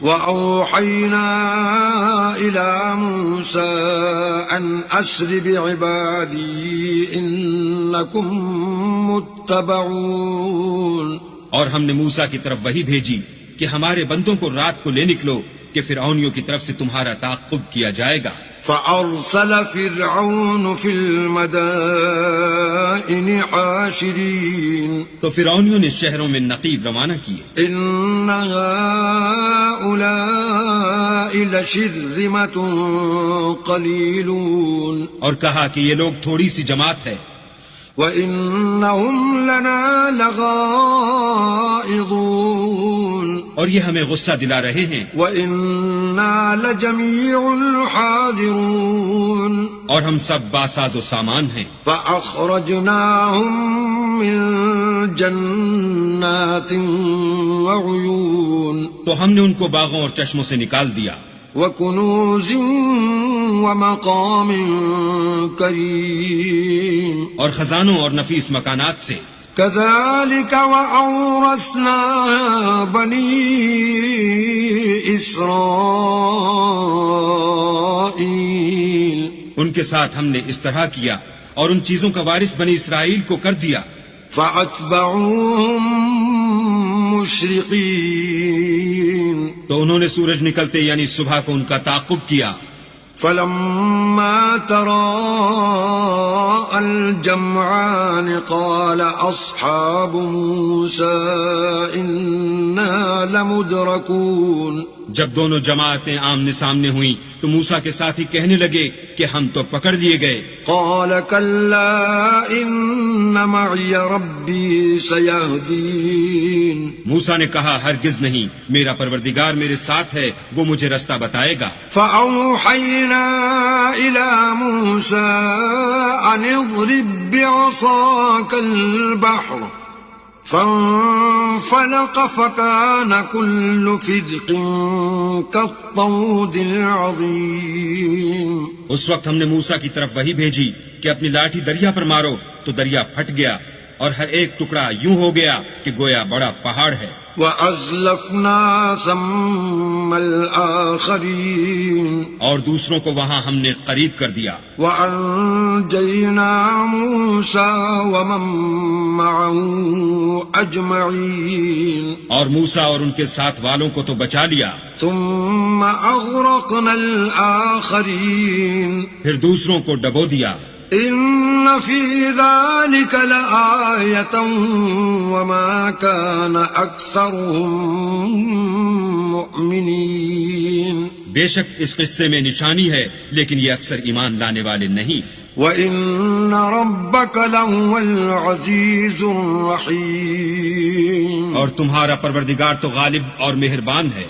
وأوحينا إلى موسى أن أسر بعبادي إنكم متبعون. اور ہم نے موسیٰ کی طرف وحی بھیجی کہ ہمارے بندوں کو رات کو لے نکلو کہ فرعونیوں کی طرف سے تمہارا تعاقب کیا جائے گا. فأرسل فرعون في المدائن حاشرين. تو فرعونیوں نے شہروں میں نقیب روانہ کیے. إن هؤلاء لشرذمة قليلون. اور کہا کہ یہ لوگ تھوڑی سی جماعت ہے. وَإِنَّهُمْ لَنَا لَغَائِظُونَ. اور یہ ہمیں غصہ دلا رہے ہیں. وَإِنَّا لَجَمِيعٌ حَاذِرُونَ. اور ہم سب باساز و سامان ہیں. فَأَخْرَجْنَاهُمْ مِنْ جَنَّاتٍ وَعُيُونٍ. تو ہم نے ان کو باغوں اور چشموں سے نکال دیا. وَكُنُوزٍ وَمَقَامٍ كَرِيمٍ. اور خزانوں اور نفیس مکانات سے. كَذَلِكَ وَأَوْرَثْنَاهَا بَنِي إِسْرَائِيلَ. ان کے ساتھ ہم نے اس طرح کیا اور ان چیزوں کا وارث بنی اسرائیل کو کر دیا. فَأَتْبَعُوهُم مُشْرِقِينَ. تو انہوں نے سورج نکلتے یعنی صبح کو ان کا تعاقب کیا. فَلَمَّا تَرَاءَ الْجَمْعَانِ قَالَ أَصْحَابُ مُوسَىٰ إِنَّا لَمُدْرَكُونَ. جب دونوں جماعتیں آمنے سامنے ہوئیں تو موسیٰ کے ساتھی کہنے لگے کہ ہم تو پکڑ لیے گئے. قَالَ كَلَّا إِنَّ مَعِيَ رَبِّي سَيَهْدِينِ. موسیٰ نے کہا ہرگز نہیں، میرا پروردگار میرے ساتھ ہے، وہ مجھے رستہ بتائے گا. فَأَوْحَيْنَا إِلَى مُوسَىٰ أَنِ اضْرِب بِّعَصَاكَ الْبَحْرَ فَانفَلَقَ فَكَانَ كُلُّ فِرْقٍ كَالطَّوْدِ الْعَظِيمِ. اس وقت ہم نے موسیٰ کی طرف وحی بھیجی کہ اپنی لاٹھی دریا پر مارو، تو دریا پھٹ گیا اور ہر ایک ٹکڑا یوں ہو گیا کہ گویا بڑا پہاڑ ہے. وَأَزْلَفْنَا ثَمَّ الْآخَرِينَ. اور دوسروں کو وہاں ہم نے قریب کر دیا. وَأَنجَيْنَا مُوسَىٰ وَمَن مَّعَهُ أَجْمَعِينَ. اور موسیٰ اور ان کے ساتھ والوں کو تو بچا لیا. ثُمَّ أَغْرَقْنَا الْآخَرِينَ. پھر دوسروں کو ڈبو دیا. إِنَّ فِي ذَلِكَ لَآيَةً وَمَا كَانَ أَكْثَرُهُم مُؤْمِنِينَ. بے شک اس قصے میں نشانی ہے، لیکن یہ اکثر ایمان لانے والے نہیں. وَإِنَّ رَبَّكَ لَهُوَ الْعَزِيزُ الرَّحِيمُ. اور تمہارا پروردگار تو غالب اور مہربان ہے.